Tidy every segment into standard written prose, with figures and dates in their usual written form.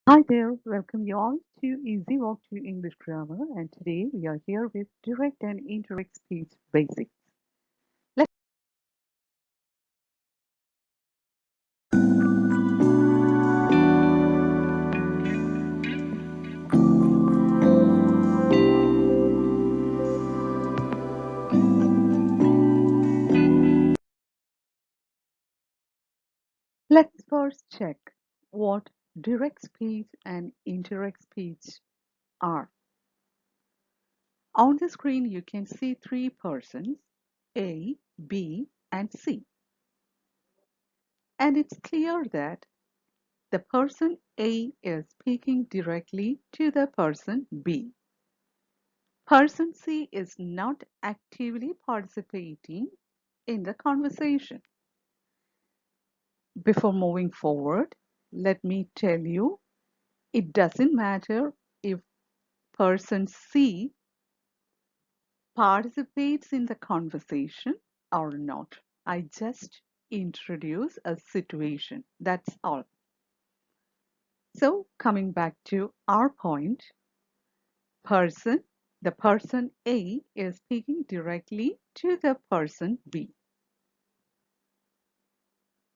Hi there, welcome you all to Easy Walk to English Grammar, and today we are here with direct and indirect speech basics. Let's, let's first check what direct speech and indirect speech are. On the screen, you can see three persons, A, B, and C. And it's clear that the person A is speaking directly to the person B. Person C is not actively participating in the conversation. Before moving forward, let me tell you, it doesn't matter if person C participates in the conversation or not. I just introduce a situation. That's all. So, coming back to our point, person, the person A is speaking directly to the person B.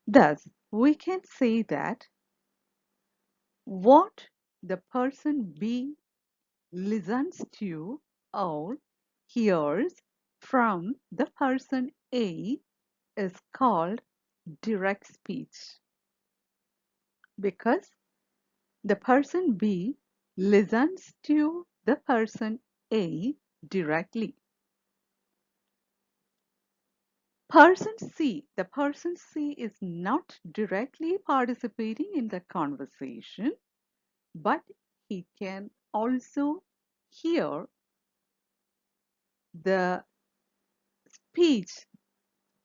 Thus, we can say that what the person B listens to or hears from the person A is called direct speech because the person B listens to the person A directly. The person C is not directly participating in the conversation, but he can also hear the speech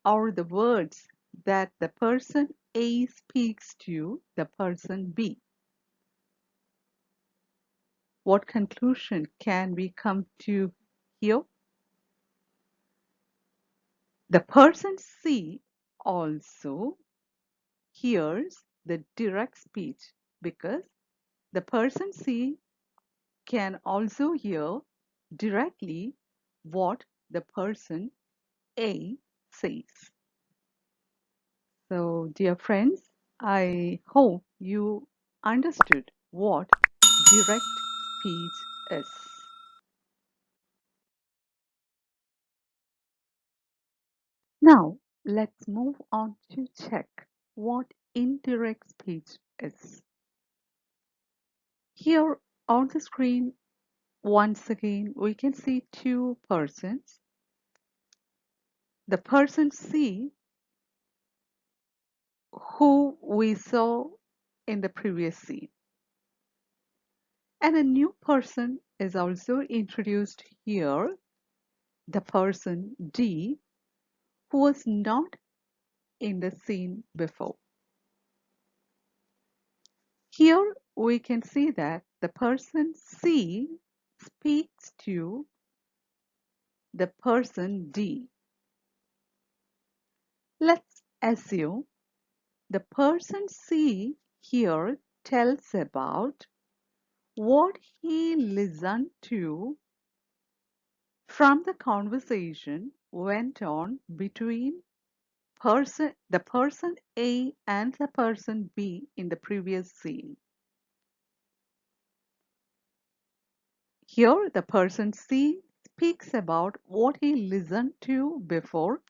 or the words that the person A speaks to the person B. What conclusion can we come to here? The person C also hears the direct speech because the person C can also hear directly what the person A says. So, dear friends, I hope you understood what direct speech is. Now, let's move on to check what indirect speech is. Here on the screen, once again, we can see two persons. The person C, who we saw in the previous scene, and a new person is also introduced here, the person D, who was not in the scene before. Here we can see that the person C speaks to the person D. Let's assume the person C here tells about what he listened to from the conversation went on between the person A and the person B in the previous scene. Here, the person C speaks about what he listened to before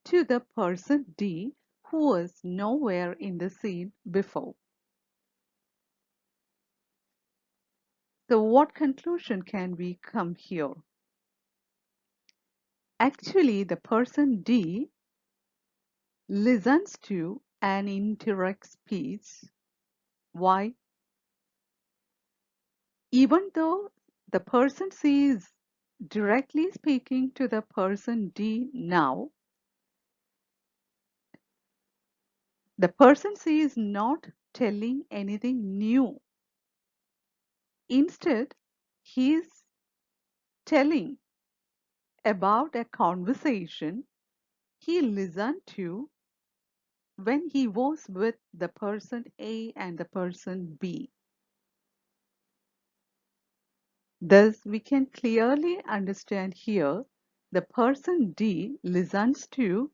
to the person D who was nowhere in the scene before. So, what conclusion can we come here? Actually, the person D listens to an indirect speech. Why? Even though the person C is directly speaking to the person D now, the person C is not telling anything new. Instead, he is telling about a conversation he listened to when he was with the person A and the person B. Thus, we can clearly understand here the person D listens to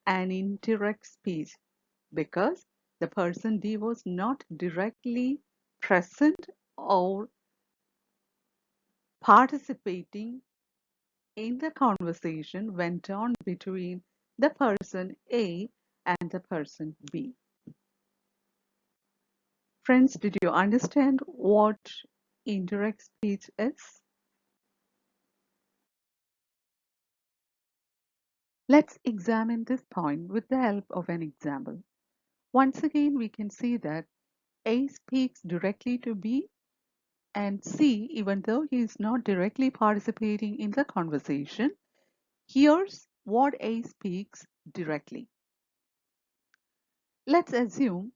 an indirect speech because the person D was not directly present or participating in the conversation went on between the person A and the person B. Friends, did you understand what indirect speech is? Let's examine this point with the help of an example. Once again, we can see that A speaks directly to B and C, even though he is not directly participating in the conversation, hears what A speaks directly. Let's assume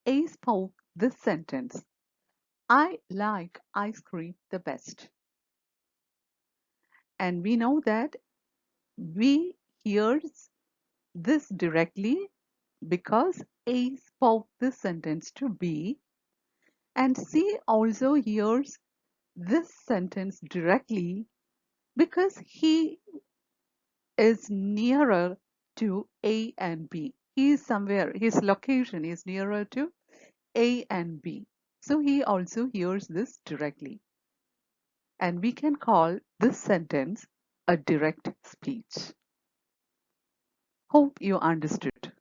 A spoke this sentence: I like ice cream the best. And we know that B hears this directly because A spoke this sentence to B, and C also hears this sentence directly because he is nearer to A and B. He is somewhere, his location is nearer to A and B. So he also hears this directly. And we can call this sentence a direct speech. Hope you understood.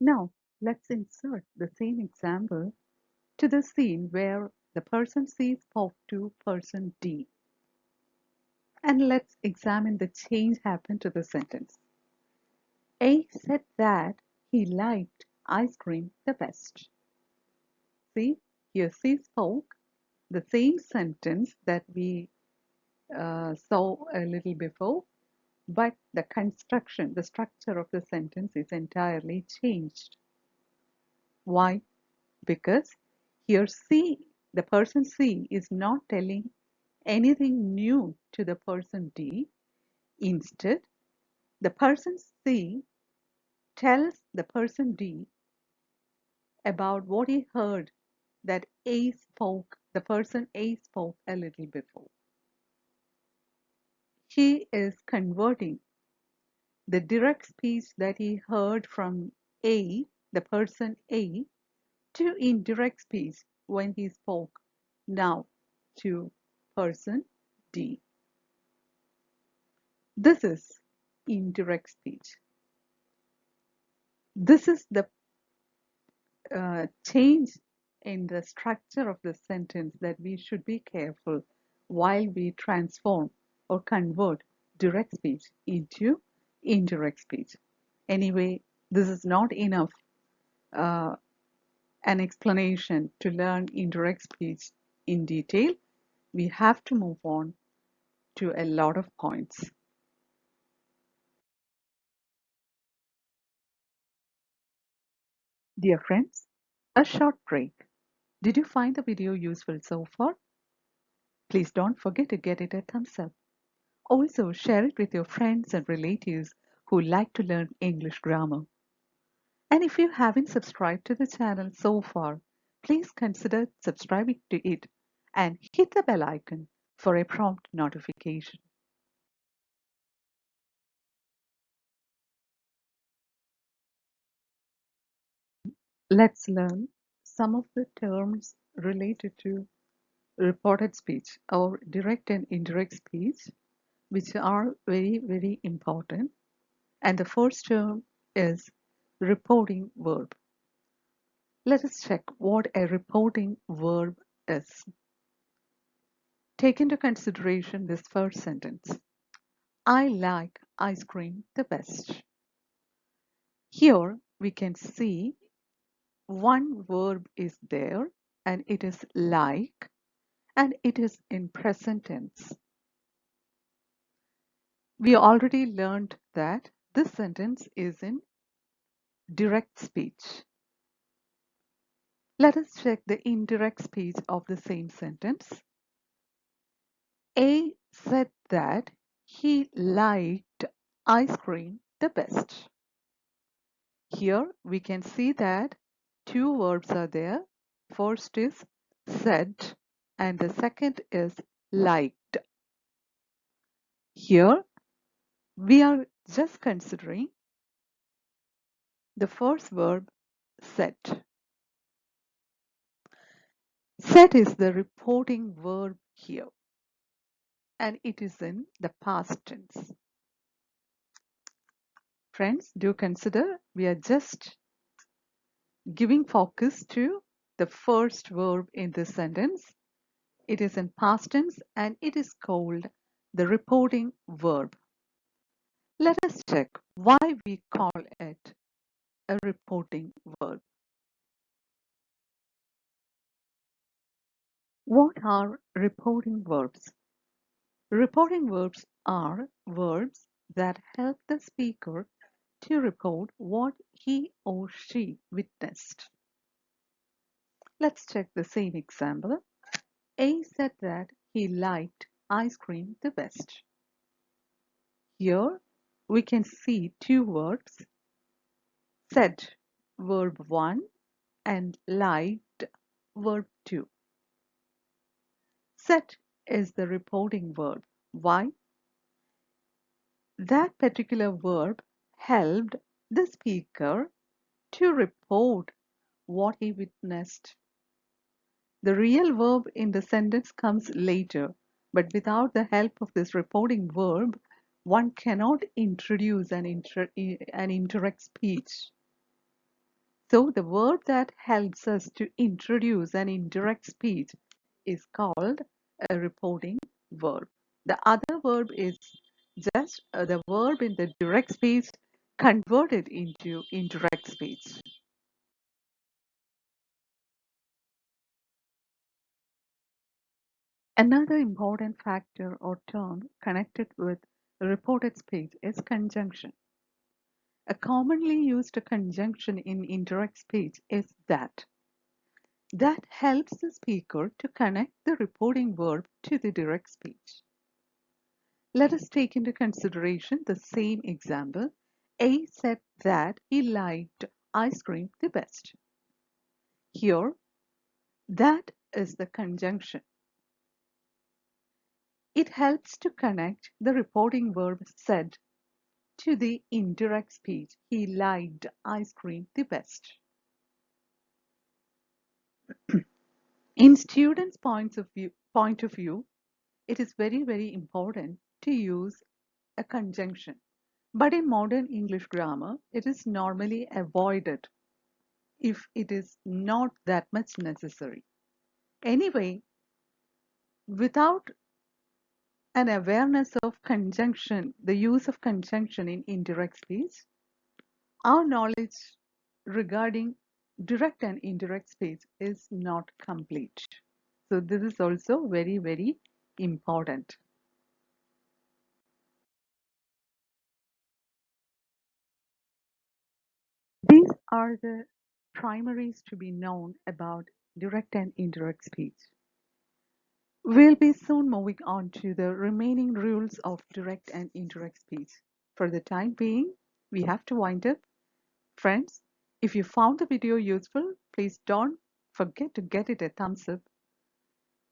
Now, let's insert the same example to the scene where the person C spoke to person D. And let's examine the change happened to the sentence. A said that he liked ice cream the best. See, here C spoke the same sentence that we saw a little before, but the construction, the structure of the sentence is entirely changed. Why? Because here C, the person C, is not telling anything new to the person D. Instead, the person C tells the person D about what he heard that A spoke, the person A spoke a little before. He is converting the direct speech that he heard from A, the person A, to indirect speech when he spoke now to person D. This is indirect speech. This is the change in the structure of the sentence that we should be careful while we transform or convert direct speech into indirect speech. Anyway, this is not enough uh, an explanation to learn indirect speech in detail. We have to move on to a lot of points. Dear friends, a short break. Did you find the video useful so far? Please don't forget to get it a thumbs up. Also, share it with your friends and relatives who like to learn English grammar. And if you haven't subscribed to the channel so far, please consider subscribing to it and hit the bell icon for a prompt notification. Let's learn some of the terms related to reported speech or direct and indirect speech, which are very, very important. And the first term is reporting verb. Let us check what a reporting verb is. Take into consideration this first sentence. I like ice cream the best. Here we can see one verb is there and it is like and it is in present tense. We already learned that this sentence is in direct speech. Let us check the indirect speech of the same sentence. A said that he liked ice cream the best. Here we can see that two verbs are there First is said and the second is liked. Here we are just considering the first verb said. Said is the reporting verb here and it is in the past tense. Friends, do consider we are just giving focus to the first verb in this sentence. It is in past tense and it is called the reporting verb. Let us check why we call it a reporting verb. What are reporting verbs? Reporting verbs are verbs that help the speaker to report what he or she witnessed. Let's check the same example. A said that he liked ice cream the best. Here we can see two verbs, said verb 1 and liked verb 2. Said is the reporting verb. Why? That particular verb helped the speaker to report what he witnessed. The real verb in the sentence comes later, but without the help of this reporting verb, one cannot introduce an indirect speech. So the verb that helps us to introduce an indirect speech is called a reporting verb. The other verb is just the verb in the direct speech converted into indirect speech. Another important factor or term connected with reported speech is conjunction. A commonly used conjunction in indirect speech is that. That helps the speaker to connect the reporting verb to the direct speech. Let us take into consideration the same example. A said that he liked ice cream the best. Here, that is the conjunction. It helps to connect the reporting verb said to the indirect speech. He liked ice cream the best. In students' point of view, it is very important to use a conjunction. But in modern English grammar, it is normally avoided if it is not that much necessary. Anyway, without an awareness of conjunction, the use of conjunction in indirect speech, our knowledge regarding direct and indirect speech is not complete. So this is also very important. These are the primaries to be known about direct and indirect speech. We'll be soon moving on to the remaining rules of direct and indirect speech. For the time being, we have to wind up. Friends, if you found the video useful, please don't forget to get it a thumbs up.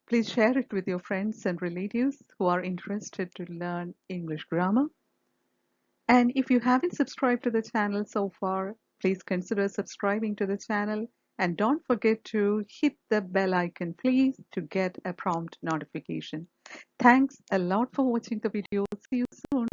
Please share it with your friends and relatives who are interested to learn English grammar. And if you haven't subscribed to the channel so far, please consider subscribing to the channel and don't forget to hit the bell icon please to get a prompt notification. Thanks a lot for watching the video. See you soon.